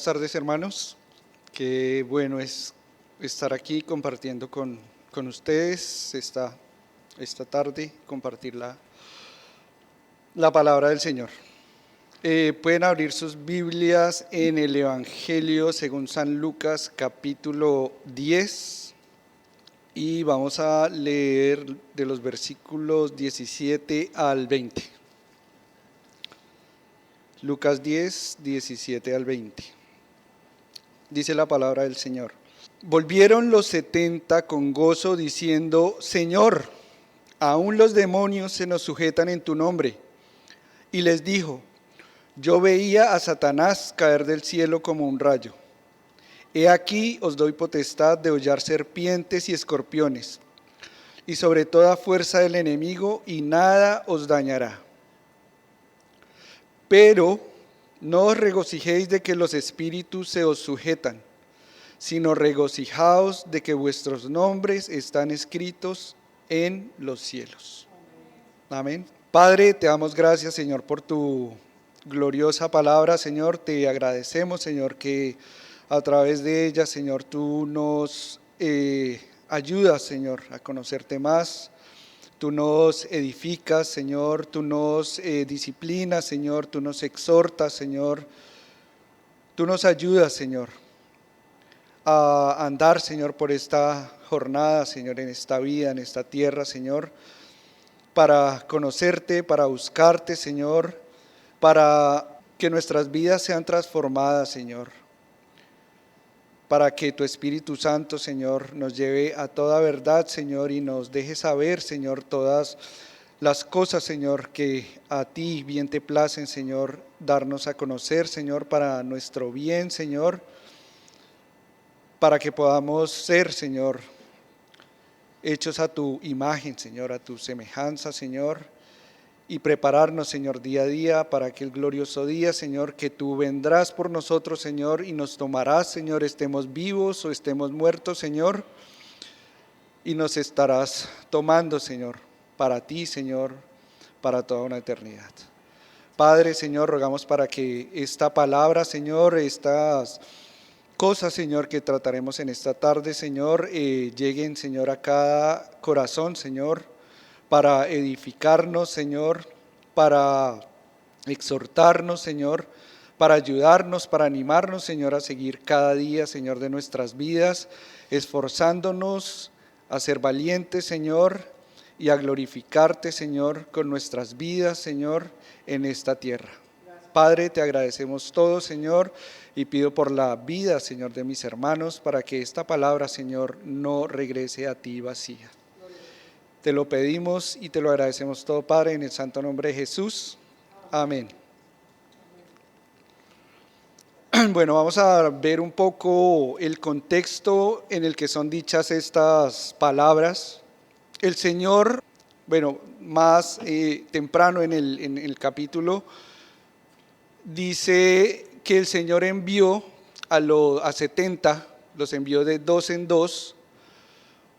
Buenas tardes, hermanos. Qué bueno es estar aquí compartiendo con ustedes esta tarde, compartir la palabra del Señor. Pueden abrir sus Biblias en el Evangelio según San Lucas, capítulo 10, y vamos a leer de los versículos 17 al 20. Lucas 10, 17 al 20. Dice la palabra del Señor. Volvieron los 70 con gozo diciendo: Señor, aún los demonios se nos sujetan en tu nombre. Y les dijo: Yo veía a Satanás caer del cielo como un rayo. He aquí os doy potestad de hollar serpientes y escorpiones, y sobre toda fuerza del enemigo, y nada os dañará. Pero no os regocijéis de que los espíritus se os sujetan, sino regocijaos de que vuestros nombres están escritos en los cielos. Amén. Padre, te damos gracias, Señor, por tu gloriosa palabra, Señor. Te agradecemos, Señor, que a través de ella, Señor, tú nos ayudas, Señor, a conocerte más. Tú nos edificas, Señor, tú nos disciplinas, Señor, tú nos exhortas, Señor. Tú nos ayudas, Señor, a andar, Señor, por esta jornada, Señor, en esta vida, en esta tierra, Señor, para conocerte, para buscarte, Señor, para que nuestras vidas sean transformadas, Señor, para que tu Espíritu Santo, Señor, nos lleve a toda verdad, Señor, y nos deje saber, Señor, todas las cosas, Señor, que a ti bien te placen, Señor, darnos a conocer, Señor, para nuestro bien, Señor, para que podamos ser, Señor, hechos a tu imagen, Señor, a tu semejanza, Señor, y prepararnos, Señor, día a día para aquel glorioso día, Señor, que tú vendrás por nosotros, Señor, y nos tomarás, Señor, estemos vivos o estemos muertos, Señor, y nos estarás tomando, Señor, para ti, Señor, para toda una eternidad. Padre, Señor, rogamos para que esta palabra, Señor, estas cosas, Señor, que trataremos en esta tarde, Señor, lleguen, Señor, a cada corazón, Señor, para edificarnos, Señor, para exhortarnos, Señor, para ayudarnos, para animarnos, Señor, a seguir cada día, Señor, de nuestras vidas, esforzándonos a ser valientes, Señor, y a glorificarte, Señor, con nuestras vidas, Señor, en esta tierra. Padre, te agradecemos todo, Señor, y pido por la vida, Señor, de mis hermanos, para que esta palabra, Señor, no regrese a ti vacía. Te lo pedimos y te lo agradecemos todo, Padre, en el santo nombre de Jesús. Amén. Bueno, vamos a ver un poco el contexto en el que son dichas estas palabras. El Señor, más temprano en el capítulo, dice que el Señor envió a 70, los envió de dos en dos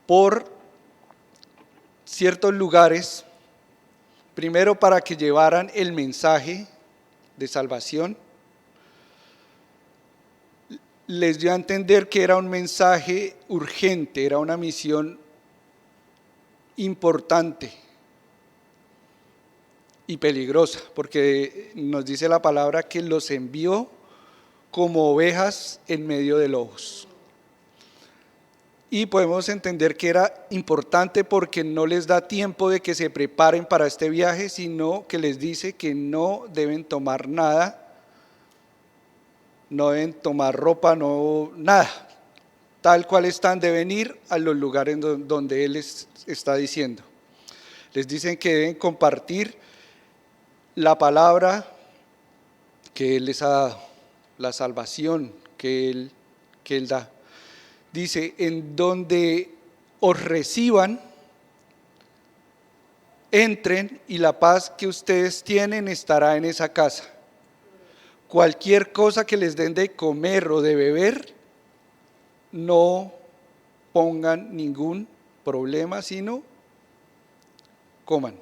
por ciertos lugares, primero para que llevaran el mensaje de salvación. Les dio a entender que era un mensaje urgente, era una misión importante y peligrosa, porque nos dice la palabra que los envió como ovejas en medio de lobos. Y podemos entender que era importante porque no les da tiempo de que se preparen para este viaje, sino que les dice que no deben tomar nada, no deben tomar ropa, no nada. Tal cual están, deben ir a los lugares donde Él les está diciendo. Les dicen que deben compartir la palabra que Él les ha dado, la salvación que Él da. Dice, en donde os reciban, entren y la paz que ustedes tienen estará en esa casa. Cualquier cosa que les den de comer o de beber, no pongan ningún problema, sino coman.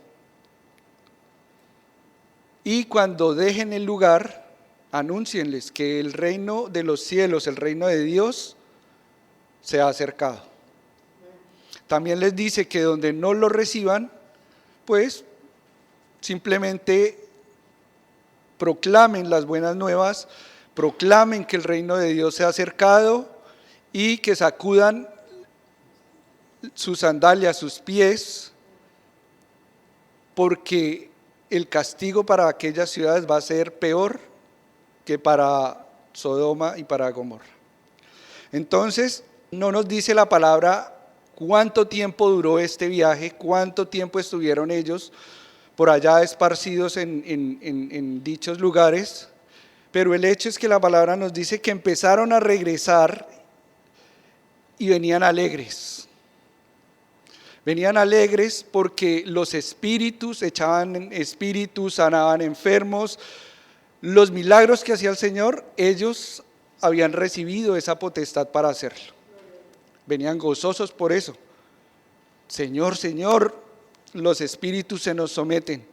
Y cuando dejen el lugar, Anúncienles que el reino de los cielos, el reino de Dios, se ha acercado. También les dice que donde no lo reciban, pues simplemente proclamen las buenas nuevas, proclamen que el reino de Dios se ha acercado y que sacudan sus sandalias, sus pies, porque el castigo para aquellas ciudades va a ser peor que para Sodoma y para Gomorra. Entonces, no nos dice la palabra cuánto tiempo duró este viaje, cuánto tiempo estuvieron ellos por allá esparcidos en dichos lugares, pero el hecho es que la palabra nos dice que empezaron a regresar y venían alegres. Venían alegres porque los espíritus echaban espíritus, sanaban enfermos. Los milagros que hacía el Señor, ellos habían recibido esa potestad para hacerlo. Venían gozosos por eso. Señor, Señor, los espíritus se nos someten.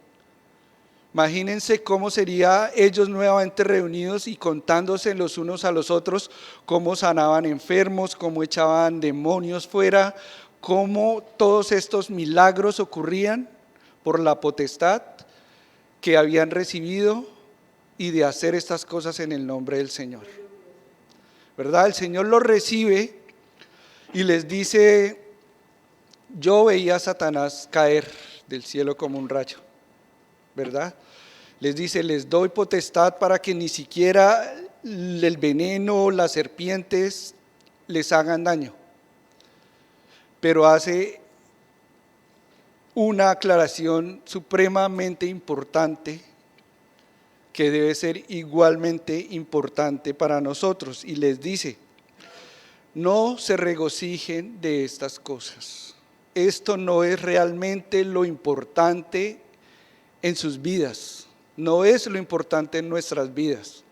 Imagínense cómo sería ellos nuevamente reunidos y contándose los unos a los otros, cómo sanaban enfermos, cómo echaban demonios fuera, cómo todos estos milagros ocurrían por la potestad que habían recibido y de hacer estas cosas en el nombre del Señor. ¿Verdad? El Señor los recibe y les dice: yo veía a Satanás caer del cielo como un rayo. ¿Verdad? Les dice: les doy potestad para que ni siquiera el veneno, las serpientes les hagan daño. Pero hace una aclaración supremamente importante que debe ser igualmente importante para nosotros, y les dice: no se regocijen de estas cosas. Esto no es realmente lo importante en sus vidas, no es lo importante en nuestras vidas.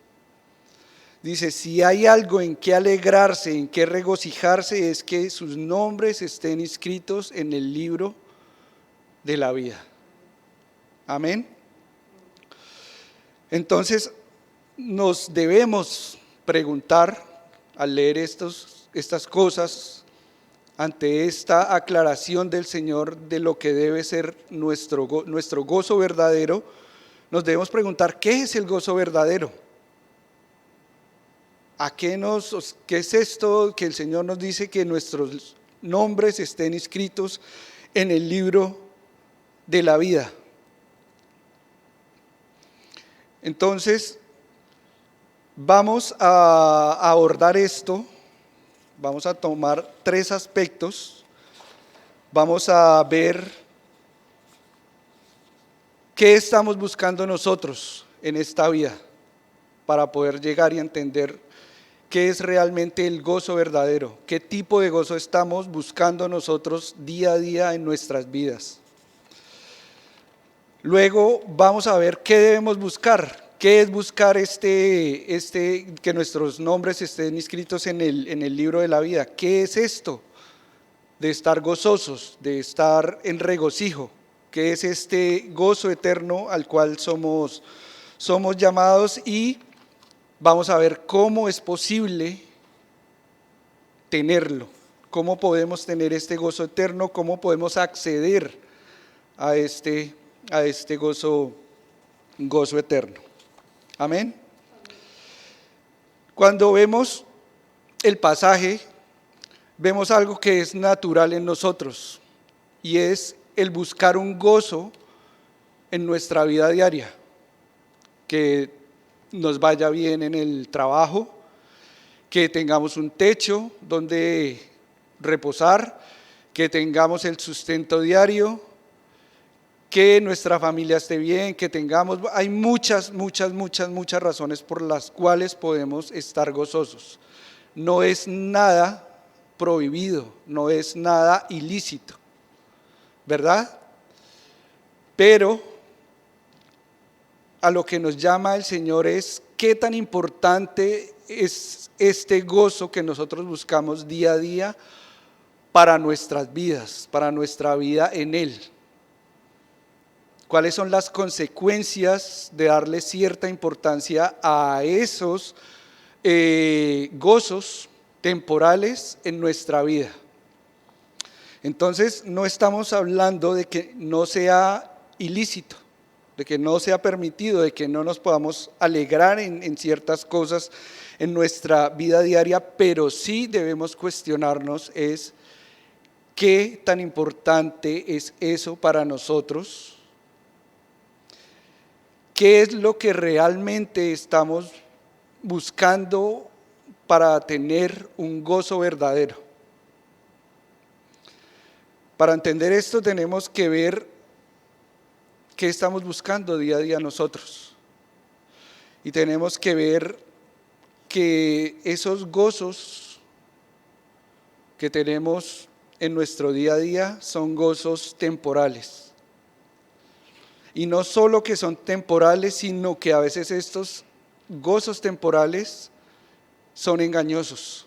Dice: si hay algo en que alegrarse, en que regocijarse, es que sus nombres estén inscritos en el libro de la vida. Amén. Entonces nos debemos preguntar al leer estas cosas, ante esta aclaración del Señor de lo que debe ser nuestro gozo verdadero, nos debemos preguntar: ¿qué es el gozo verdadero? ¿Qué es esto que el Señor nos dice que nuestros nombres estén inscritos en el libro de la vida? Entonces, vamos a abordar esto, vamos a tomar 3 aspectos, vamos a ver qué estamos buscando nosotros en esta vida para poder llegar y entender qué es realmente el gozo verdadero, qué tipo de gozo estamos buscando nosotros día a día en nuestras vidas. Luego vamos a ver qué debemos buscar, qué es buscar que nuestros nombres estén inscritos en el libro de la vida. ¿Qué es esto de estar gozosos, de estar en regocijo? ¿Qué es este gozo eterno al cual somos llamados? Y vamos a ver cómo es posible tenerlo, cómo podemos tener este gozo eterno, cómo podemos acceder a este gozo eterno. Amén. Cuando vemos el pasaje, vemos algo que es natural en nosotros, y es el buscar un gozo en nuestra vida diaria, que nos vaya bien en el trabajo, que tengamos un techo donde reposar, que tengamos el sustento diario, que nuestra familia esté bien, que hay muchas razones por las cuales podemos estar gozosos. No es nada prohibido, no es nada ilícito, ¿verdad? Pero a lo que nos llama el Señor es qué tan importante es este gozo que nosotros buscamos día a día para nuestras vidas, para nuestra vida en Él. ¿Cuáles son las consecuencias de darle cierta importancia a esos gozos temporales en nuestra vida? Entonces, no estamos hablando de que no sea ilícito, de que no sea permitido, de que no nos podamos alegrar en ciertas cosas en nuestra vida diaria, pero sí debemos cuestionarnos es qué tan importante es eso para nosotros. ¿Qué es lo que realmente estamos buscando para tener un gozo verdadero? Para entender esto tenemos que ver qué estamos buscando día a día nosotros. Y tenemos que ver que esos gozos que tenemos en nuestro día a día son gozos temporales. Y no solo que son temporales, sino que a veces estos gozos temporales son engañosos.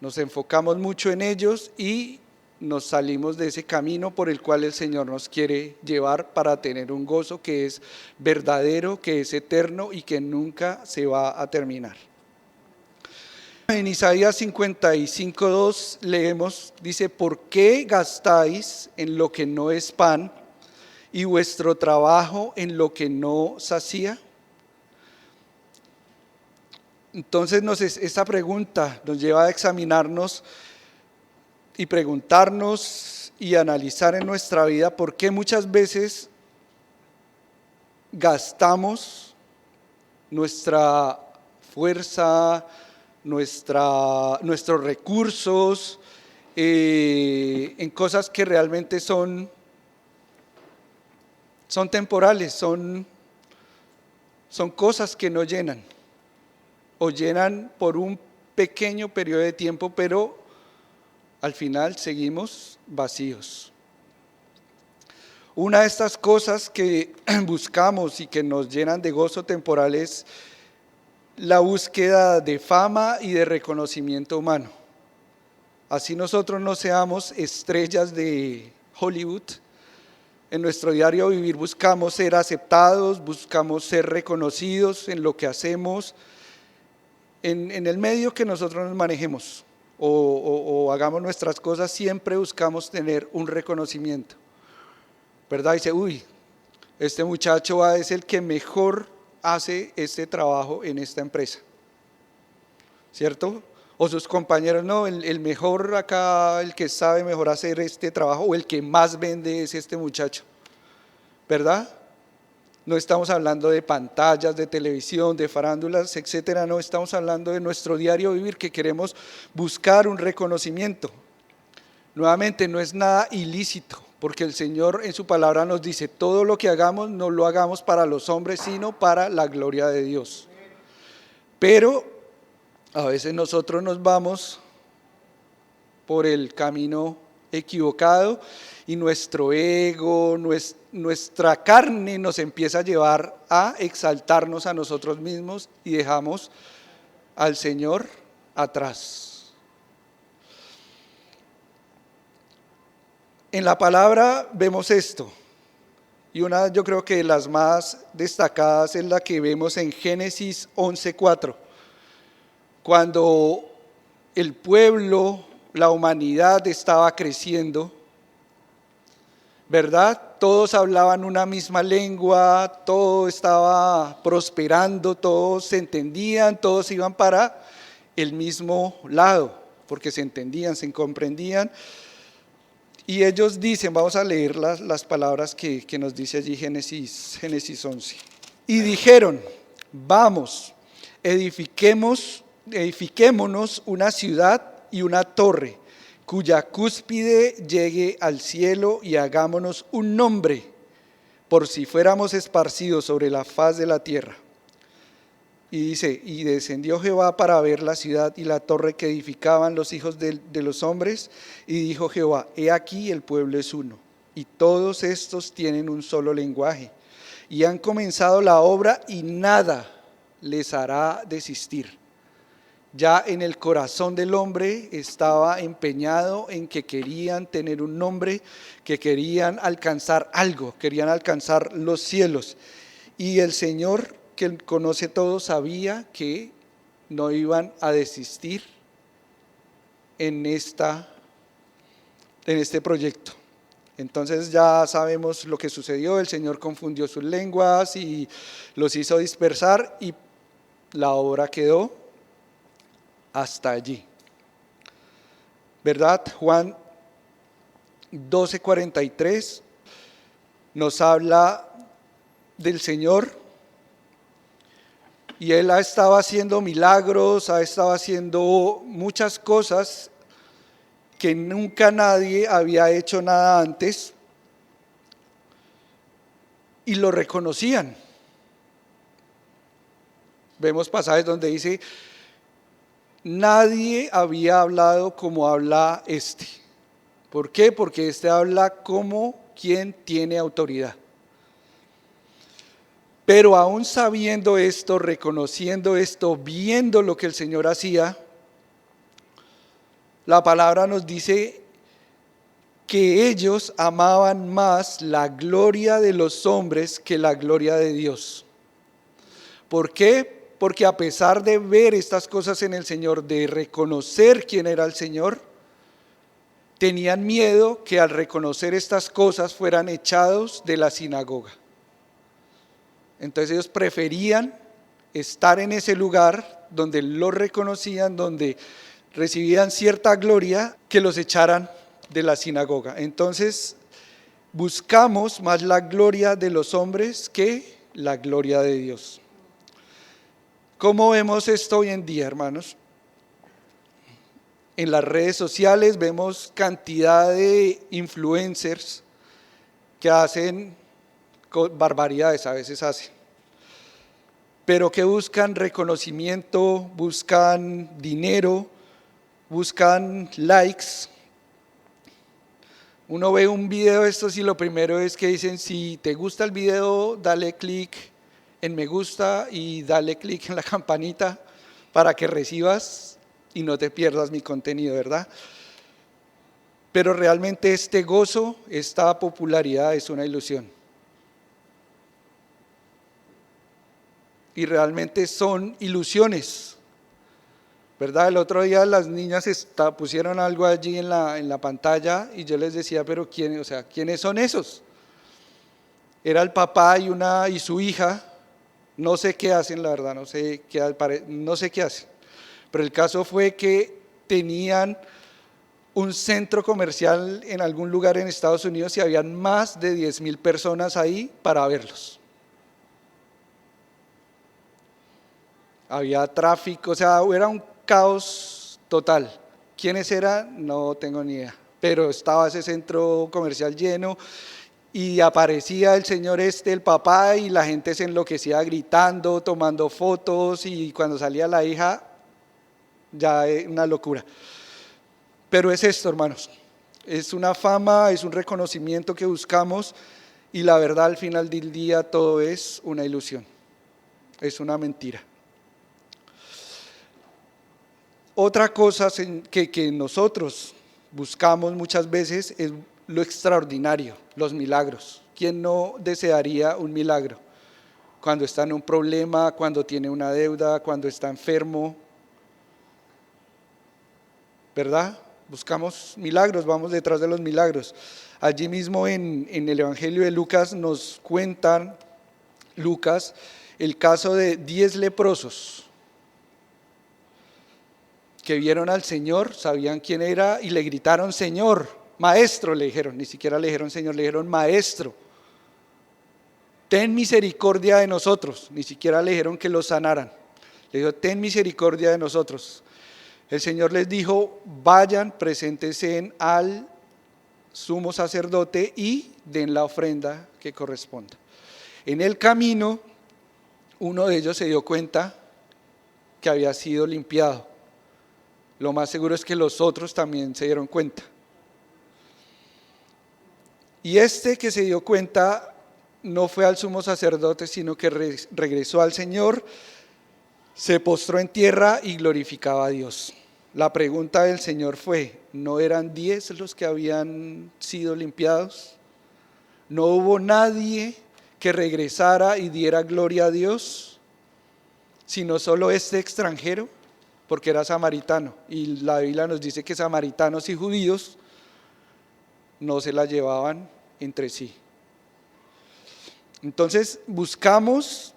Nos enfocamos mucho en ellos y nos salimos de ese camino por el cual el Señor nos quiere llevar para tener un gozo que es verdadero, que es eterno y que nunca se va a terminar. En Isaías 55:2 leemos, dice: ¿por qué gastáis en lo que no es pan y vuestro trabajo en lo que no sacía? Entonces esta pregunta nos lleva a examinarnos y preguntarnos y analizar en nuestra vida por qué muchas veces gastamos nuestra fuerza, nuestros recursos en cosas que realmente son temporales, son cosas que no llenan o llenan por un pequeño periodo de tiempo, pero al final seguimos vacíos. Una de estas cosas que buscamos y que nos llenan de gozo temporal es la búsqueda de fama y de reconocimiento humano. Así nosotros no seamos estrellas de Hollywood, en nuestro diario vivir buscamos ser aceptados, buscamos ser reconocidos en lo que hacemos, en el medio que nosotros nos manejemos o hagamos nuestras cosas, siempre buscamos tener un reconocimiento, ¿verdad? Dice, uy, este muchacho es el que mejor hace este trabajo en esta empresa, ¿cierto? O sus compañeros, no, el mejor acá, el que sabe mejor hacer este trabajo o el que más vende es este muchacho, ¿verdad? No estamos hablando de pantallas, de televisión, de farándulas, etcétera, no, estamos hablando de nuestro diario vivir que queremos buscar un reconocimiento. Nuevamente, no es nada ilícito, porque el Señor en su palabra nos dice, todo lo que hagamos no lo hagamos para los hombres, sino para la gloria de Dios. Pero a veces nosotros nos vamos por el camino equivocado y nuestro ego, nuestra carne nos empieza a llevar a exaltarnos a nosotros mismos y dejamos al Señor atrás. En la palabra vemos esto, y una yo creo que de las más destacadas es la que vemos en Génesis 11:4. Cuando el pueblo, la humanidad estaba creciendo, ¿verdad? Todos hablaban una misma lengua, todo estaba prosperando, todos se entendían, todos iban para el mismo lado, porque se entendían, se comprendían. Y ellos dicen, vamos a leer las palabras que nos dice allí Génesis 11. Y dijeron, vamos, edifiquémonos una ciudad y una torre, cuya cúspide llegue al cielo, y hagámonos un nombre, por si fuéramos esparcidos sobre la faz de la tierra. Y dice, y descendió Jehová para ver la ciudad y la torre que edificaban los hijos de los hombres, y dijo Jehová, he aquí el pueblo es uno, y todos estos tienen un solo lenguaje, y han comenzado la obra y nada les hará desistir. Ya en el corazón del hombre estaba empeñado en que querían tener un nombre, que querían alcanzar algo, querían alcanzar los cielos. Y el Señor, que conoce todo, sabía que no iban a desistir en este proyecto. Entonces ya sabemos lo que sucedió. El Señor confundió sus lenguas y los hizo dispersar, y la obra quedó hasta allí. ¿Verdad? Juan 12:43 nos habla del Señor, y Él ha estado haciendo milagros, ha estado haciendo muchas cosas que nunca nadie había hecho nada antes, y lo reconocían. Vemos pasajes donde dice: nadie había hablado como habla este. ¿Por qué? Porque este habla como quien tiene autoridad. Pero aún sabiendo esto, reconociendo esto, viendo lo que el Señor hacía, la palabra nos dice que ellos amaban más la gloria de los hombres que la gloria de Dios. ¿Por qué? Porque a pesar de ver estas cosas en el Señor, de reconocer quién era el Señor, tenían miedo que al reconocer estas cosas fueran echados de la sinagoga. Entonces ellos preferían estar en ese lugar donde lo reconocían, donde recibían cierta gloria, que los echaran de la sinagoga. Entonces buscamos más la gloria de los hombres que la gloria de Dios. ¿Cómo vemos esto hoy en día, hermanos? En las redes sociales vemos cantidad de influencers que hacen barbaridades, a veces hacen, pero que buscan reconocimiento, buscan dinero, buscan likes. Uno ve un video de estos y lo primero es que dicen: si te gusta el video, dale clic en me gusta y dale clic en la campanita para que recibas y no te pierdas mi contenido, ¿verdad? Pero realmente este gozo, esta popularidad es una ilusión. Y realmente son ilusiones, ¿verdad? El otro día las niñas pusieron algo allí en la pantalla y yo les decía: pero ¿quiénes son esos? Era el papá y su hija. No sé qué hacen, la verdad, no sé qué hacen. Pero el caso fue que tenían un centro comercial en algún lugar en Estados Unidos y habían más de 10,000 personas ahí para verlos. Había tráfico, era un caos total. ¿Quiénes eran? No tengo ni idea, pero estaba ese centro comercial lleno y aparecía el señor el papá, y la gente se enloquecía gritando, tomando fotos, y cuando salía la hija, ya es una locura. Pero es esto, hermanos, es una fama, es un reconocimiento que buscamos, y la verdad al final del día todo es una ilusión, es una mentira. Otra cosa que nosotros buscamos muchas veces es lo extraordinario, los milagros. ¿Quién no desearía un milagro? Cuando está en un problema, cuando tiene una deuda, cuando está enfermo, ¿verdad? Buscamos milagros, vamos detrás de los milagros. Allí mismo en el Evangelio de Lucas nos cuentan Lucas el caso de 10 leprosos que vieron al Señor, sabían quién era y le gritaron: Señor, Maestro, le dijeron. Ni siquiera le dijeron Señor, le dijeron Maestro, ten misericordia de nosotros. Ni siquiera le dijeron que los sanaran, le dijo: ten misericordia de nosotros. El Señor les dijo: vayan, preséntense al sumo sacerdote y den la ofrenda que corresponda. En el camino, uno de ellos se dio cuenta que había sido limpiado. Lo más seguro es que los otros también se dieron cuenta. Y que se dio cuenta no fue al sumo sacerdote, sino que regresó al Señor Se postró en tierra y glorificaba a Dios. La pregunta del Señor fue, ¿no eran 10 los que habían sido limpiados? ¿No hubo nadie que regresara y diera gloria a Dios, sino solo este extranjero? Porque era samaritano, y la Biblia nos dice que samaritanos y judíos no se la llevaban entre sí. Entonces buscamos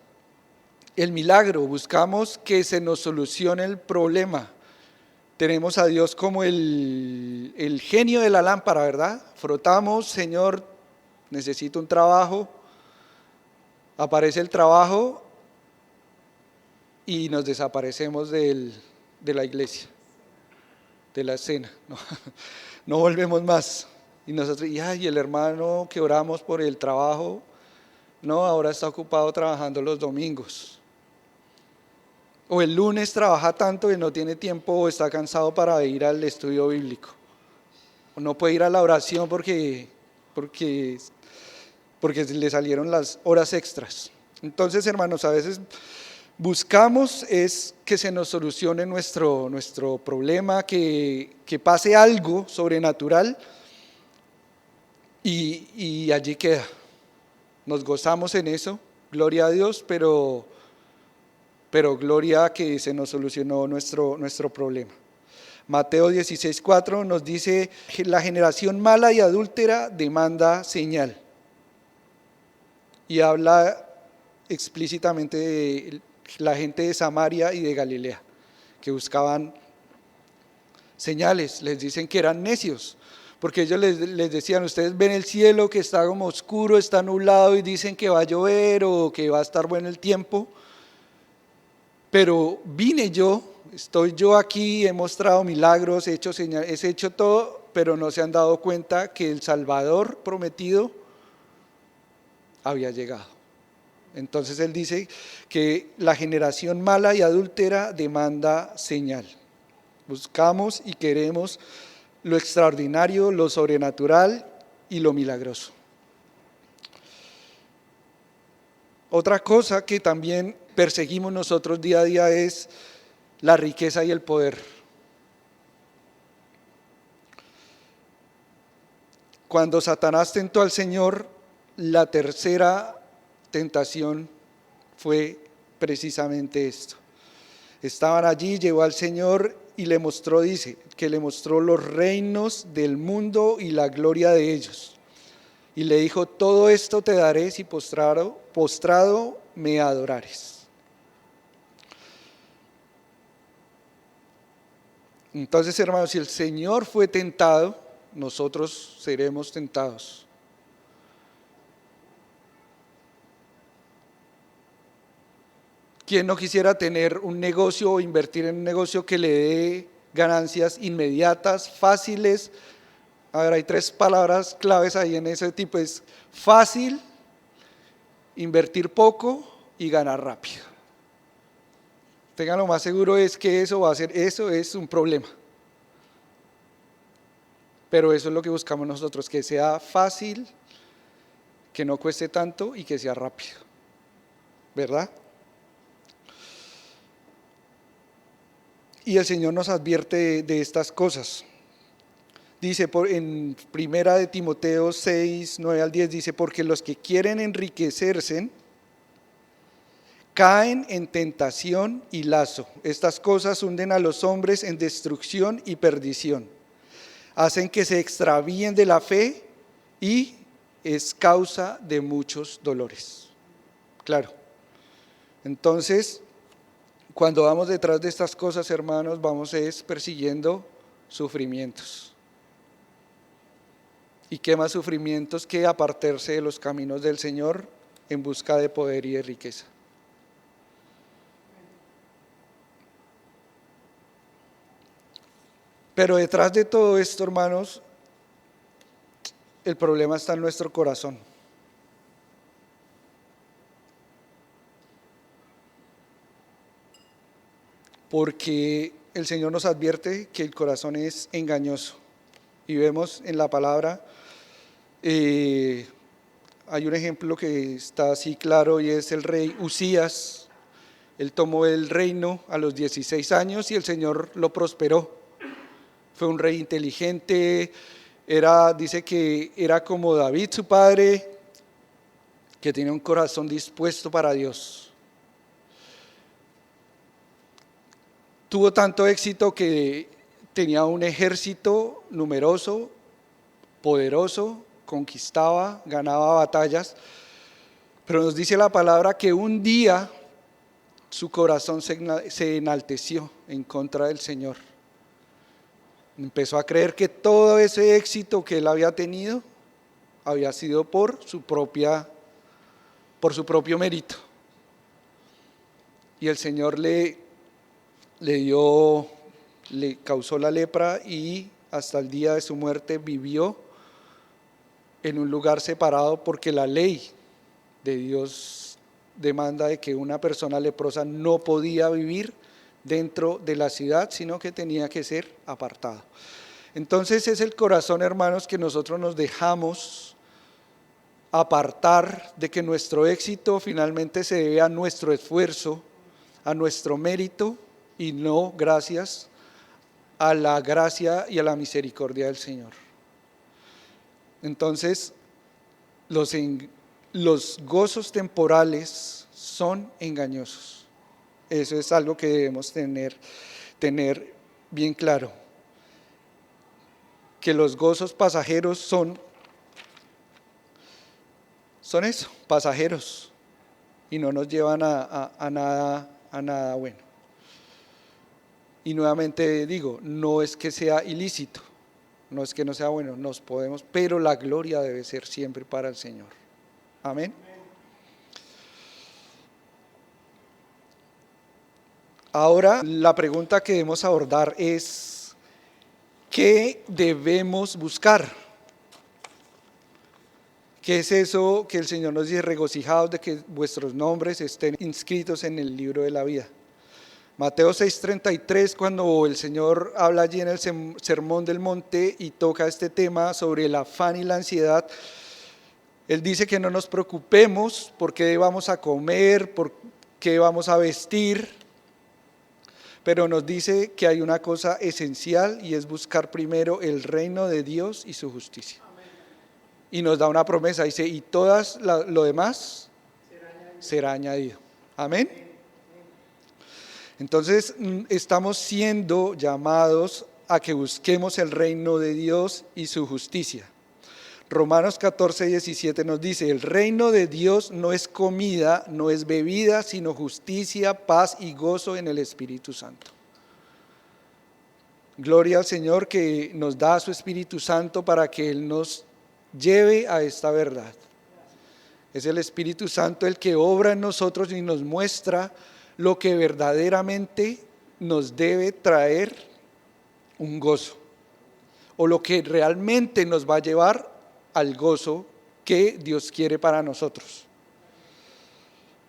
el milagro, buscamos que se nos solucione el problema. Tenemos a Dios como el genio de la lámpara, ¿verdad? Frotamos, Señor, necesito un trabajo, aparece el trabajo y nos desaparecemos de la iglesia, de la escena, no volvemos más. Y nosotros, y el hermano que oramos por el trabajo, no, ahora está ocupado trabajando los domingos. O el lunes trabaja tanto que no tiene tiempo o está cansado para ir al estudio bíblico. O no puede ir a la oración porque le salieron las horas extras. Entonces, hermanos, a veces buscamos es que se nos solucione nuestro problema, que pase algo sobrenatural y allí queda. Nos gozamos en eso, gloria a Dios, pero gloria a que se nos solucionó nuestro problema. Mateo 16:4 nos dice, la generación mala y adúltera demanda señal. Y habla explícitamente de la gente de Samaria y de Galilea, que buscaban señales. Les dicen que eran necios, porque ellos les decían, ustedes ven el cielo que está como oscuro, está nublado y dicen que va a llover o que va a estar bueno el tiempo, pero vine yo, estoy yo aquí, he mostrado milagros, he hecho señales, he hecho todo, pero no se han dado cuenta que el Salvador prometido había llegado. Entonces él dice que la generación mala y adúltera demanda señal. Buscamos y queremos lo extraordinario, lo sobrenatural y lo milagroso. Otra cosa que también perseguimos nosotros día a día es la riqueza y el poder. Cuando Satanás tentó al Señor, la tercera tentación fue precisamente esto. Estaban allí, llegó al Señor y le mostró, dice, que le mostró los reinos del mundo y la gloria de ellos. Y le dijo, todo esto te daré si postrado me adorares. Entonces, hermanos, si el Señor fue tentado, nosotros seremos tentados. ¿Quién no quisiera tener un negocio o invertir en un negocio que le dé ganancias inmediatas, fáciles? A ver, hay 3 palabras claves ahí en ese tipo, es fácil, invertir poco y ganar rápido. Tengan lo más seguro es que eso es un problema. Pero eso es lo que buscamos nosotros, que sea fácil, que no cueste tanto y que sea rápido. ¿Verdad? Y el Señor nos advierte de estas cosas. Dice en 1 de Timoteo 6, 9 al 10, dice, porque los que quieren enriquecerse caen en tentación y lazo. Estas cosas hunden a los hombres en destrucción y perdición. Hacen que se extravíen de la fe y es causa de muchos dolores. Claro. Entonces, cuando vamos detrás de estas cosas, hermanos, vamos persiguiendo sufrimientos. ¿Y qué más sufrimientos que apartarse de los caminos del Señor en busca de poder y de riqueza? Pero detrás de todo esto, hermanos, el problema está en nuestro corazón. Porque el Señor nos advierte que el corazón es engañoso. Y vemos en la palabra, hay un ejemplo que está así claro y es el rey Usías, Él tomó el reino a los 16 años y el Señor lo prosperó. Fue un rey inteligente, dice que era como David, su padre, que tenía un corazón dispuesto para Dios. Tuvo tanto éxito que tenía un ejército numeroso, poderoso, conquistaba, ganaba batallas, pero nos dice la palabra que un día su corazón se enalteció en contra del Señor. Empezó a creer que todo ese éxito que él había tenido había sido por su propio mérito. Y el Señor le causó la lepra y hasta el día de su muerte vivió en un lugar separado, porque la ley de Dios demanda de que una persona leprosa no podía vivir dentro de la ciudad, sino que tenía que ser apartado. Entonces es el corazón, hermanos, que nosotros nos dejamos apartar de que nuestro éxito finalmente se debe a nuestro esfuerzo, a nuestro mérito, y no gracias a la gracia y a la misericordia del Señor. Entonces, los gozos temporales son engañosos. Eso es algo que debemos tener bien claro. Que los gozos pasajeros son eso, pasajeros, y no nos llevan a nada bueno. Y nuevamente digo, no es que sea ilícito, no es que no sea bueno, pero la gloria debe ser siempre para el Señor. Amén. Ahora la pregunta que debemos abordar es: ¿qué debemos buscar? ¿Qué es eso que el Señor nos dice? Regocijaos de que vuestros nombres estén inscritos en el libro de la vida. Mateo 6:33, cuando el Señor habla allí en el Sermón del Monte y toca este tema sobre el afán y la ansiedad, Él dice que no nos preocupemos por qué vamos a comer, por qué vamos a vestir, pero nos dice que hay una cosa esencial y es buscar primero el reino de Dios y su justicia. Amén. Y nos da una promesa, dice, y todas lo demás será añadido. Amén. Entonces estamos siendo llamados a que busquemos el reino de Dios y su justicia. Romanos 14:17 nos dice: el reino de Dios no es comida, no es bebida, sino justicia, paz y gozo en el Espíritu Santo. Gloria al Señor que nos da su Espíritu Santo para que Él nos lleve a esta verdad. Es el Espíritu Santo el que obra en nosotros y nos muestra lo que verdaderamente nos debe traer un gozo, o lo que realmente nos va a llevar al gozo que Dios quiere para nosotros.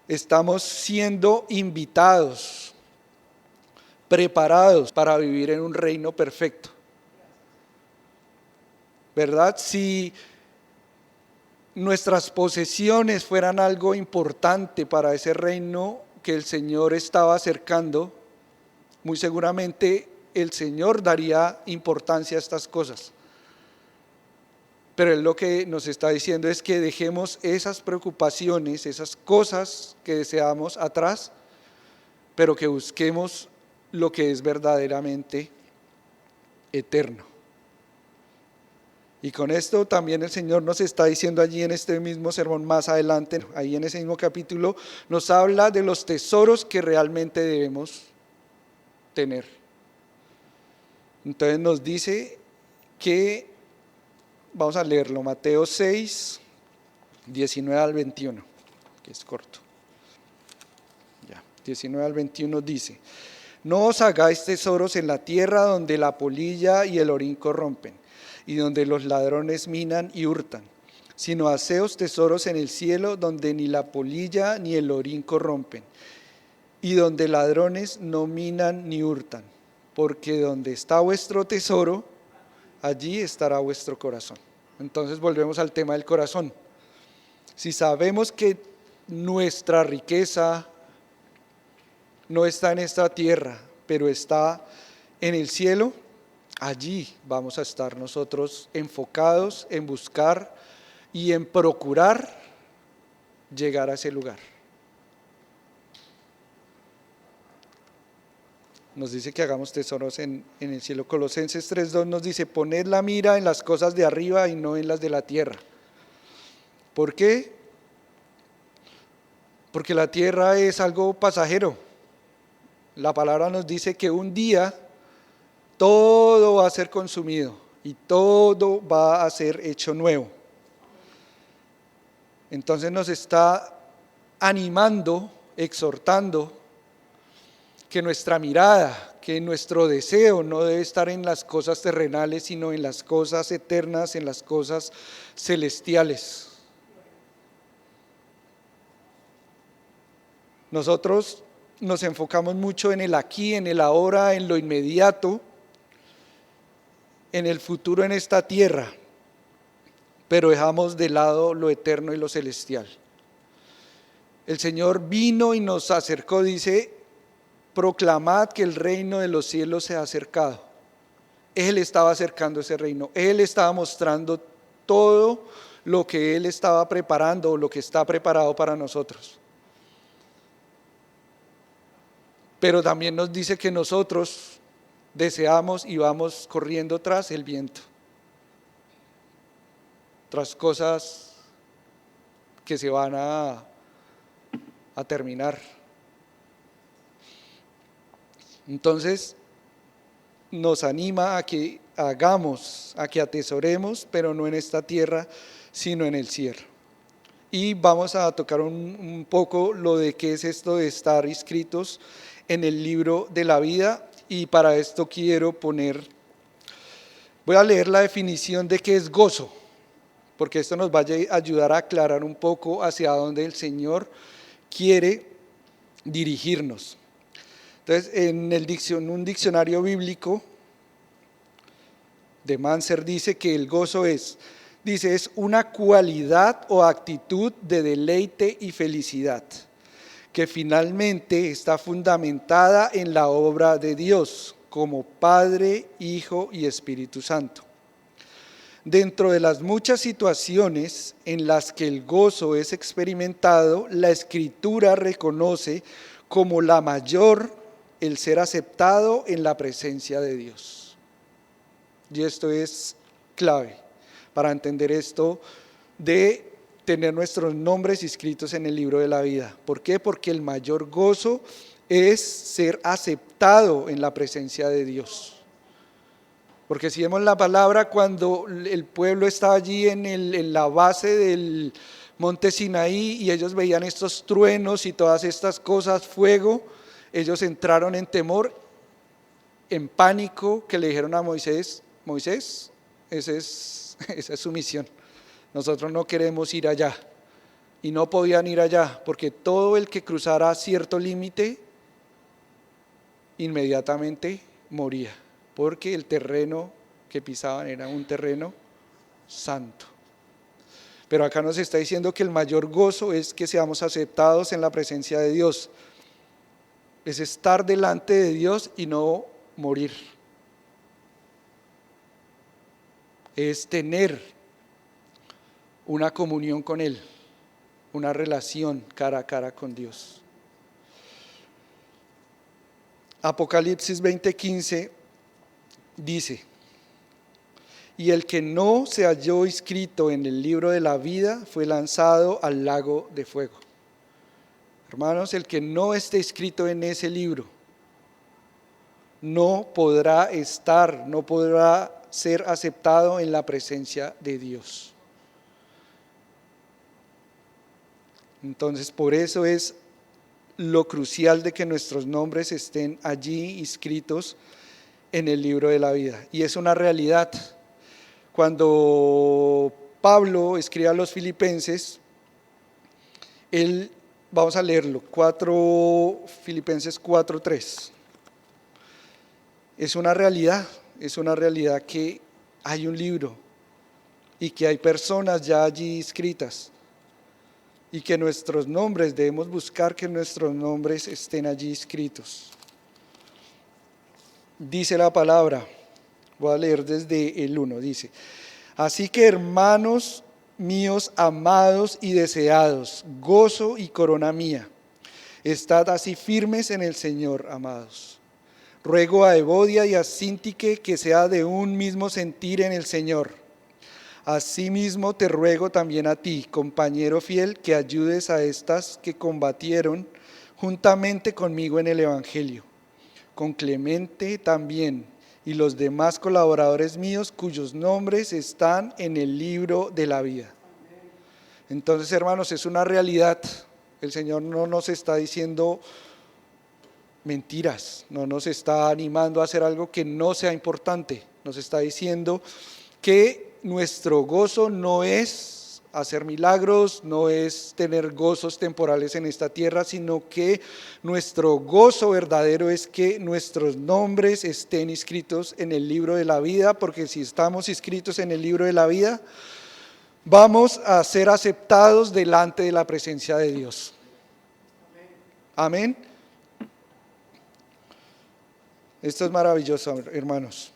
Estamos siendo invitados, preparados para vivir en un reino perfecto, ¿verdad? Si nuestras posesiones fueran algo importante para ese reino que el Señor estaba acercando, muy seguramente el Señor daría importancia a estas cosas. Pero Él lo que nos está diciendo es que dejemos esas preocupaciones, esas cosas que deseamos atrás, pero que busquemos lo que es verdaderamente eterno. Y con esto también el Señor nos está diciendo allí en este mismo sermón más adelante, ahí en ese mismo capítulo, nos habla de los tesoros que realmente debemos tener. Entonces nos dice que, vamos a leerlo, Mateo 6, 19 al 21, que es corto. 19 al 21 dice: no os hagáis tesoros en la tierra donde la polilla y el orín corrompen, y donde los ladrones minan y hurtan, sino haceos tesoros en el cielo, donde ni la polilla ni el orín corrompen, y donde ladrones no minan ni hurtan, porque donde está vuestro tesoro, allí estará vuestro corazón. Entonces volvemos al tema del corazón. Si sabemos que nuestra riqueza, no está en esta tierra, pero está en el cielo, allí vamos a estar nosotros enfocados en buscar y en procurar llegar a ese lugar. Nos dice que hagamos tesoros en el cielo. Colosenses 3:2 nos dice, poned la mira en las cosas de arriba y no en las de la tierra. ¿Por qué? Porque la tierra es algo pasajero. La palabra nos dice que un día todo va a ser consumido y todo va a ser hecho nuevo. Entonces nos está animando, exhortando que nuestra mirada, que nuestro deseo no debe estar en las cosas terrenales, sino en las cosas eternas, en las cosas celestiales. Nosotros nos enfocamos mucho en el aquí, en el ahora, en lo inmediato, en el futuro en esta tierra, pero dejamos de lado lo eterno y lo celestial. El Señor vino y nos acercó, dice, proclamad que el reino de los cielos se ha acercado. Él estaba acercando ese reino, Él estaba mostrando todo lo que Él estaba preparando o lo que está preparado para nosotros. Pero también nos dice que nosotros deseamos y vamos corriendo tras el viento, tras cosas que se van a terminar. Entonces nos anima a que hagamos, a que atesoremos, pero no en esta tierra, sino en el cielo. Y vamos a tocar un poco lo de qué es esto de estar inscritos en el libro de la vida, y para esto voy a leer la definición de qué es gozo, porque esto nos va a ayudar a aclarar un poco hacia dónde el Señor quiere dirigirnos. Entonces, en un diccionario bíblico de Manser dice que el gozo es una cualidad o actitud de deleite y felicidad, que finalmente está fundamentada en la obra de Dios, como Padre, Hijo y Espíritu Santo. Dentro de las muchas situaciones en las que el gozo es experimentado, la Escritura reconoce como la mayor el ser aceptado en la presencia de Dios. Y esto es clave para entender esto de tener nuestros nombres inscritos en el libro de la vida. ¿Por qué? Porque el mayor gozo es ser aceptado en la presencia de Dios. Porque si vemos la palabra, cuando el pueblo estaba allí en la base del monte Sinaí y ellos veían estos truenos y todas estas cosas, fuego, ellos entraron en temor, en pánico, que le dijeron a Moisés, esa es su misión. Nosotros no queremos ir allá. Y no podían ir allá, porque todo el que cruzara cierto límite, inmediatamente moría, porque el terreno que pisaban era un terreno santo. Pero acá nos está diciendo que el mayor gozo es que seamos aceptados en la presencia de Dios. Es estar delante de Dios y no morir. Es tener una comunión con Él, una relación cara a cara con Dios. Apocalipsis 20:15 dice, y el que no se halló inscrito en el libro de la vida fue lanzado al lago de fuego. Hermanos, el que no esté inscrito en ese libro no podrá ser aceptado en la presencia de Dios. Entonces, por eso es lo crucial de que nuestros nombres estén allí inscritos en el libro de la vida. Y es una realidad. Cuando Pablo escribe a los filipenses, vamos a leerlo, Filipenses 4:3. Es una realidad que hay un libro y que hay personas ya allí inscritas. y que nuestros nombres, debemos buscar que nuestros nombres estén allí escritos. Dice la palabra, voy a leer desde el 1, dice: así que, hermanos míos amados y deseados, gozo y corona mía, estad así firmes en el Señor, amados. Ruego a Evodia y a Síntique que sea de un mismo sentir en el Señor. Asimismo te ruego también a ti, compañero fiel, que ayudes a estas que combatieron juntamente conmigo en el Evangelio, con Clemente también, y los demás colaboradores míos cuyos nombres están en el libro de la vida. Entonces, hermanos, es una realidad. El Señor no nos está diciendo mentiras, no nos está animando a hacer algo que no sea importante. Nos está diciendo que nuestro gozo no es hacer milagros, no es tener gozos temporales en esta tierra, sino que nuestro gozo verdadero es que nuestros nombres estén inscritos en el libro de la vida, porque si estamos inscritos en el libro de la vida, vamos a ser aceptados delante de la presencia de Dios. Amén. Esto es maravilloso, hermanos,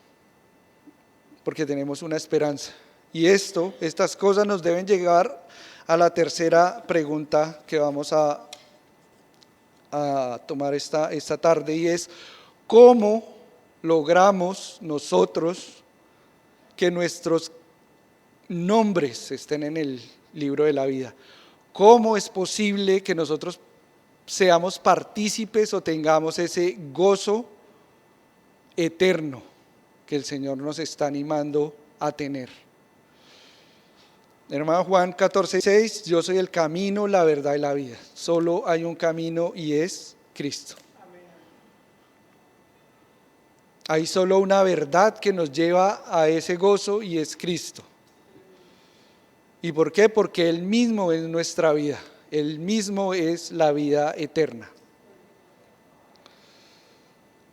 porque tenemos una esperanza. Y estas cosas nos deben llegar a la tercera pregunta que vamos a tomar esta tarde, y es: ¿cómo logramos nosotros que nuestros nombres estén en el libro de la vida? ¿Cómo es posible que nosotros seamos partícipes o tengamos ese gozo eterno que el Señor nos está animando a tener? Hermano Juan 14:6: yo soy el camino, la verdad y la vida. Solo hay un camino y es Cristo. Hay solo una verdad que nos lleva a ese gozo y es Cristo. ¿Y por qué? Porque Él mismo es nuestra vida. Él mismo es la vida eterna.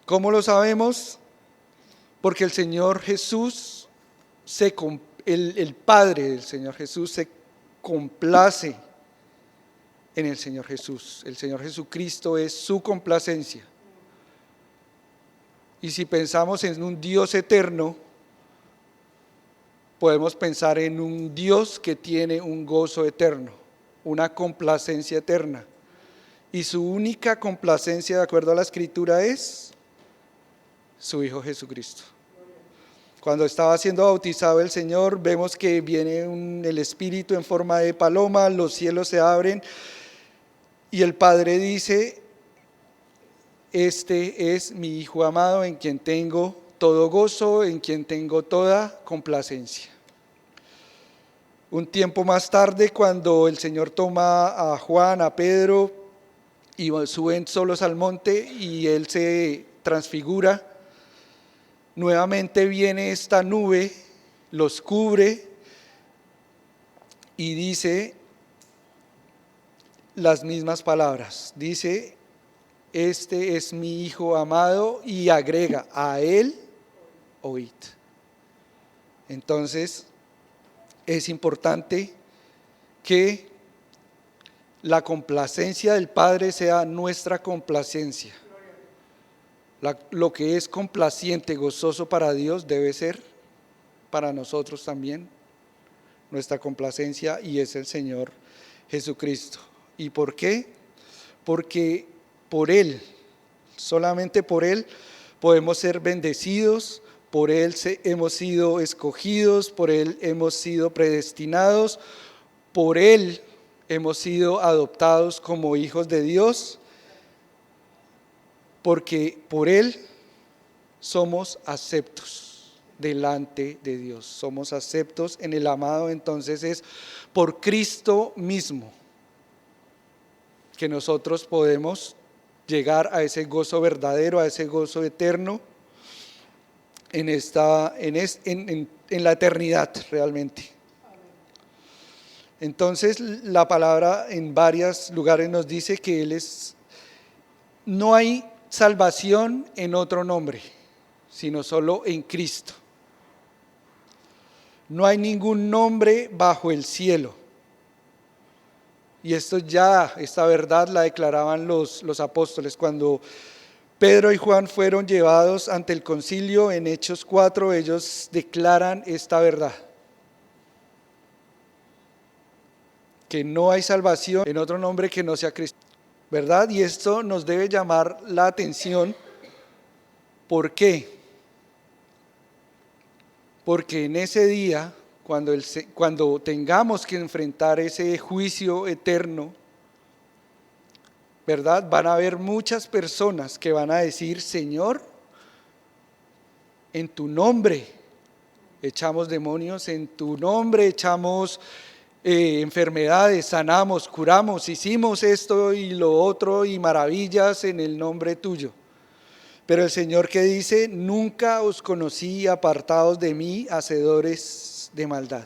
¿Cómo lo sabemos? Porque el Señor Jesús el Padre del Señor Jesús se complace en el Señor Jesús. El Señor Jesucristo es su complacencia. Y si pensamos en un Dios eterno, podemos pensar en un Dios que tiene un gozo eterno, una complacencia eterna. Y su única complacencia, de acuerdo a la Escritura, es su Hijo Jesucristo. Cuando estaba siendo bautizado el Señor, vemos que viene el Espíritu en forma de paloma, los cielos se abren y el Padre dice: este es mi Hijo amado, en quien tengo todo gozo, en quien tengo toda complacencia. Un tiempo más tarde, cuando el Señor toma a Juan, a Pedro, y suben solos al monte y Él se transfigura, nuevamente viene esta nube, los cubre y dice las mismas palabras. Dice: este es mi Hijo amado, y agrega: a Él oíd. Entonces es importante que la complacencia del Padre sea nuestra complacencia. Lo que es complaciente, gozoso para Dios, debe ser para nosotros también nuestra complacencia, y es el Señor Jesucristo. ¿Y por qué? Porque por Él, solamente por Él, podemos ser bendecidos, por Él hemos sido escogidos, por Él hemos sido predestinados, por Él hemos sido adoptados como hijos de Dios, porque por Él somos aceptos delante de Dios, somos aceptos en el amado. Entonces es por Cristo mismo que nosotros podemos llegar a ese gozo verdadero, a ese gozo eterno en la eternidad realmente. Entonces la palabra en varios lugares nos dice que no hay salvación en otro nombre, sino solo en Cristo. No hay ningún nombre bajo el cielo. Y esta verdad la declaraban los apóstoles. Cuando Pedro y Juan fueron llevados ante el concilio en Hechos 4, ellos declaran esta verdad: que no hay salvación en otro nombre que no sea Cristo, ¿verdad? Y esto nos debe llamar la atención. ¿Por qué? Porque en ese día, cuando tengamos que enfrentar ese juicio eterno, ¿verdad? Van a haber muchas personas que van a decir: Señor, en tu nombre echamos demonios, en tu nombre echamos enfermedades, sanamos, curamos, hicimos esto y lo otro y maravillas en el nombre tuyo. Pero el Señor que dice: nunca os conocí, apartados de mí, hacedores de maldad.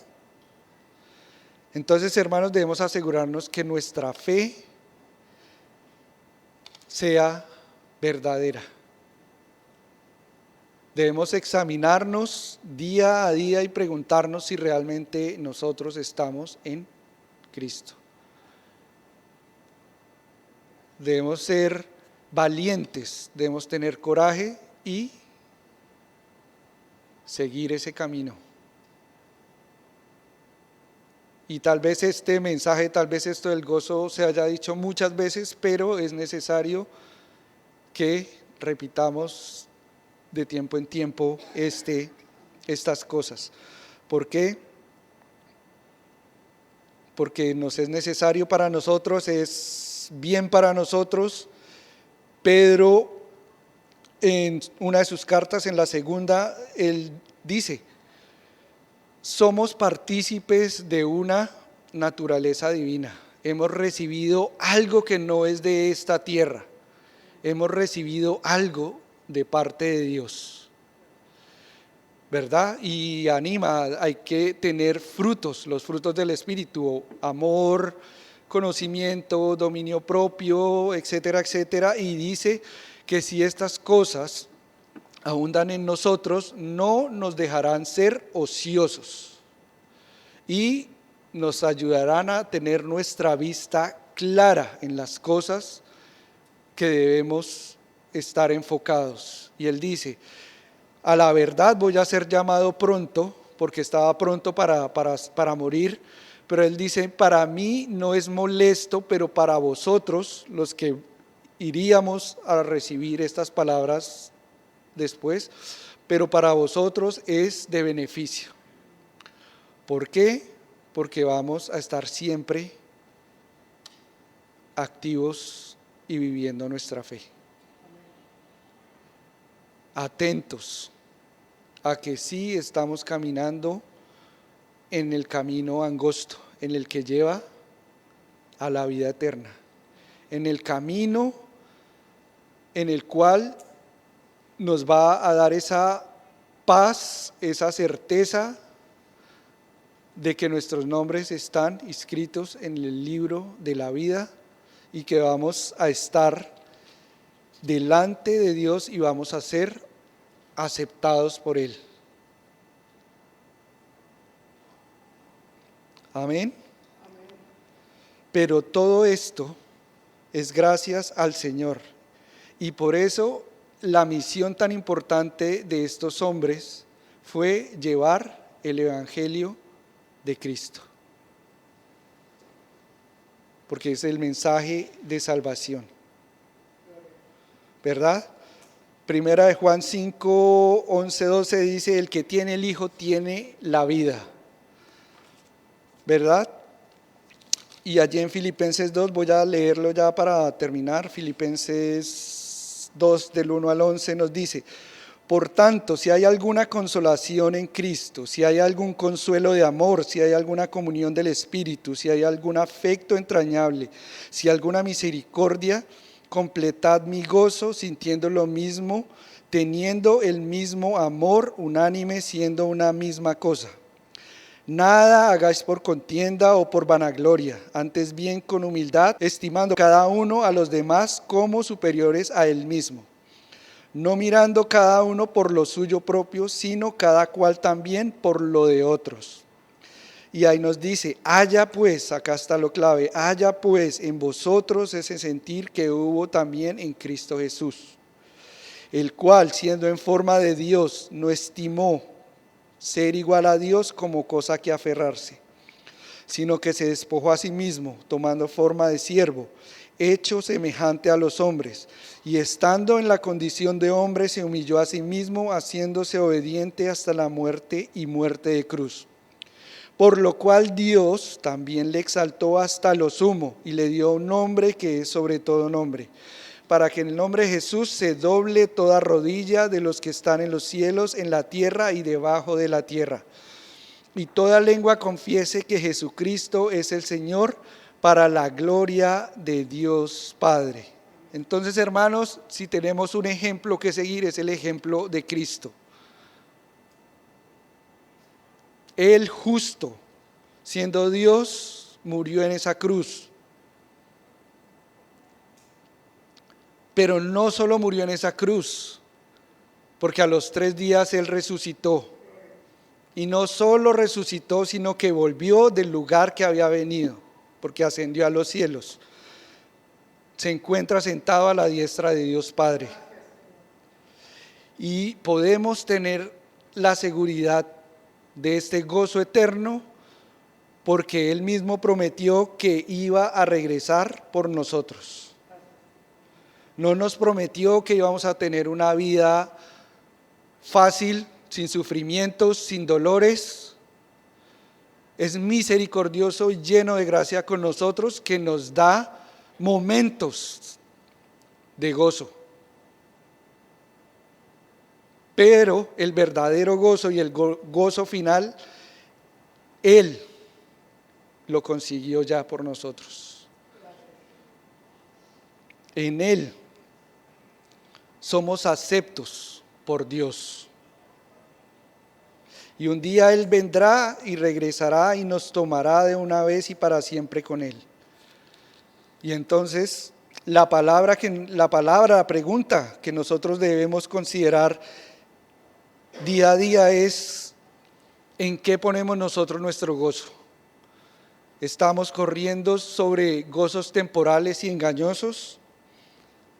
Entonces, hermanos, debemos asegurarnos que nuestra fe sea verdadera. Debemos examinarnos día a día y preguntarnos si realmente nosotros estamos en Cristo. Debemos ser valientes, debemos tener coraje y seguir ese camino. Y tal vez este mensaje, tal vez esto del gozo se haya dicho muchas veces, pero es necesario que repitamos de tiempo en tiempo estas cosas. ¿Por qué? Porque nos es necesario para nosotros, es bien para nosotros. Pedro, en una de sus cartas, en la segunda, él dice: somos partícipes de una naturaleza divina. Hemos recibido algo que no es de esta tierra. Hemos recibido algo de parte de Dios, ¿verdad? Y anima, hay que tener frutos, los frutos del Espíritu: amor, conocimiento, dominio propio, etcétera, etcétera. Y dice que si estas cosas abundan en nosotros, no nos dejarán ser ociosos y nos ayudarán a tener nuestra vista clara en las cosas que debemos estar enfocados. Y él dice: a la verdad voy a ser llamado pronto, porque estaba pronto para morir, pero él dice: para mí no es molesto, pero para vosotros, los que iríamos a recibir estas palabras después, pero para vosotros es de beneficio. ¿Por qué? Porque vamos a estar siempre activos y viviendo nuestra fe. Atentos a que sí estamos caminando en el camino angosto, en el que lleva a la vida eterna, en el camino en el cual nos va a dar esa paz, esa certeza de que nuestros nombres están inscritos en el libro de la vida y que vamos a estar delante de Dios y vamos a ser aceptados por Él. Amén. Pero todo esto es gracias al Señor, y por eso la misión tan importante de estos hombres fue llevar el Evangelio de Cristo, porque es el mensaje de salvación, ¿verdad? Primera de Juan 5, 11, 12 dice: el que tiene el Hijo tiene la vida, ¿verdad? Y allí en Filipenses 2, voy a leerlo ya para terminar. Filipenses 2 del 1 al 11 nos dice: por tanto, si hay alguna consolación en Cristo, si hay algún consuelo de amor, si hay alguna comunión del Espíritu, si hay algún afecto entrañable, si alguna misericordia, completad mi gozo sintiendo lo mismo, teniendo el mismo amor, unánime, siendo una misma cosa. Nada hagáis por contienda o por vanagloria, antes bien con humildad, estimando cada uno a los demás como superiores a él mismo, no mirando cada uno por lo suyo propio, sino cada cual también por lo de otros. Y ahí nos dice, haya pues, acá está lo clave, haya pues en vosotros ese sentir que hubo también en Cristo Jesús, el cual, siendo en forma de Dios, no estimó ser igual a Dios como cosa que aferrarse, sino que se despojó a sí mismo, tomando forma de siervo, hecho semejante a los hombres, y estando en la condición de hombre, se humilló a sí mismo, haciéndose obediente hasta la muerte y muerte de cruz. Por lo cual Dios también le exaltó hasta lo sumo y le dio un nombre que es sobre todo nombre, para que en el nombre de Jesús se doble toda rodilla de los que están en los cielos, en la tierra y debajo de la tierra, y toda lengua confiese que Jesucristo es el Señor, para la gloria de Dios Padre. Entonces, hermanos, si tenemos un ejemplo que seguir, es el ejemplo de Cristo. Él justo, siendo Dios, murió en esa cruz. Pero no solo murió en esa cruz, porque a los 3 días Él resucitó. Y no solo resucitó, sino que volvió del lugar que había venido, porque ascendió a los cielos. Se encuentra sentado a la diestra de Dios Padre. Y podemos tener la seguridad de este gozo eterno, porque Él mismo prometió que iba a regresar por nosotros. No nos prometió que íbamos a tener una vida fácil, sin sufrimientos, sin dolores. Es misericordioso y lleno de gracia con nosotros, que nos da momentos de gozo. Pero el verdadero gozo y el gozo final, Él lo consiguió ya por nosotros. En Él somos aceptos por Dios. Y un día Él vendrá y regresará y nos tomará de una vez y para siempre con Él. Y entonces la pregunta que nosotros debemos considerar día a día es: ¿en qué ponemos nosotros nuestro gozo? ¿Estamos corriendo sobre gozos temporales y engañosos?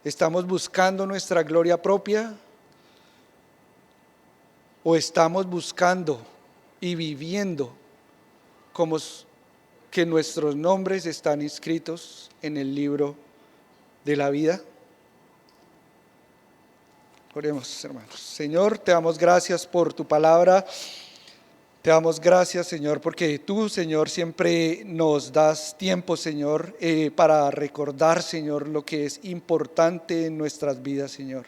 ¿Estamos buscando nuestra gloria propia? ¿O estamos buscando y viviendo como que nuestros nombres están inscritos en el libro de la vida? Oremos, hermanos. Señor, te damos gracias por tu palabra. Te damos gracias, Señor, porque tú, Señor, siempre nos das tiempo, Señor, para recordar, Señor, lo que es importante en nuestras vidas, Señor.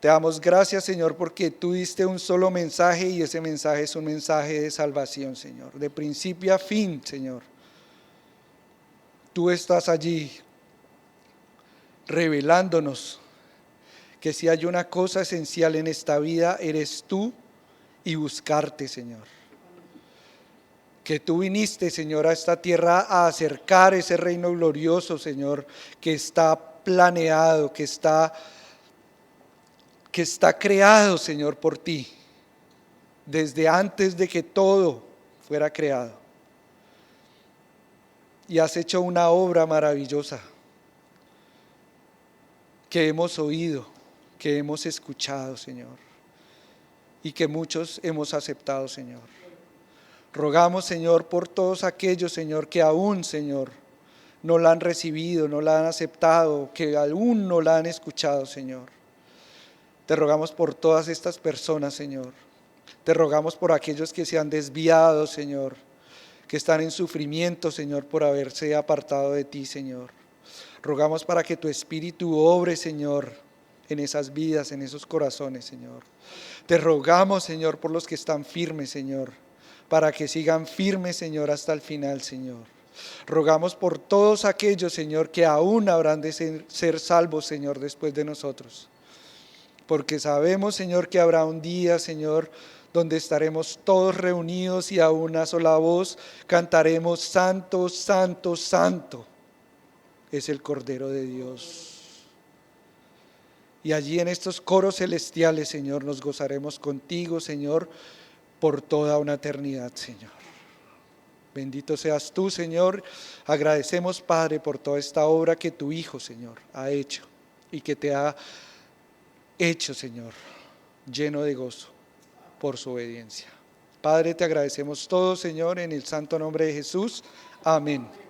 Te damos gracias, Señor, porque tú diste un solo mensaje, y ese mensaje es un mensaje de salvación, Señor, de principio a fin, Señor. Tú estás allí revelándonos que si hay una cosa esencial en esta vida, eres tú y buscarte, Señor. Que tú viniste, Señor, a esta tierra a acercar ese reino glorioso, Señor, que está planeado, que está creado, Señor, por ti, desde antes de que todo fuera creado. Y has hecho una obra maravillosa que hemos oído, que hemos escuchado, Señor, y que muchos hemos aceptado, Señor. Rogamos, Señor, por todos aquellos, Señor, que aún, Señor, no la han recibido, no la han aceptado, que aún no la han escuchado, Señor. Te rogamos por todas estas personas, Señor. Te rogamos por aquellos que se han desviado, Señor, que están en sufrimiento, Señor, por haberse apartado de ti, Señor. Rogamos para que tu Espíritu obre, Señor, en esas vidas, en esos corazones, Señor. Te rogamos, Señor, por los que están firmes, Señor, para que sigan firmes, Señor, hasta el final, Señor. Rogamos por todos aquellos, Señor, que aún habrán de ser salvos, Señor, después de nosotros. Porque sabemos, Señor, que habrá un día, Señor, donde estaremos todos reunidos y a una sola voz cantaremos: Santo, Santo, Santo es el Cordero de Dios. Y allí en estos coros celestiales, Señor, nos gozaremos contigo, Señor, por toda una eternidad, Señor. Bendito seas tú, Señor. Agradecemos, Padre, por toda esta obra que tu Hijo, Señor, ha hecho y que te ha hecho, Señor, lleno de gozo por su obediencia. Padre, te agradecemos todo, Señor, en el santo nombre de Jesús. Amén.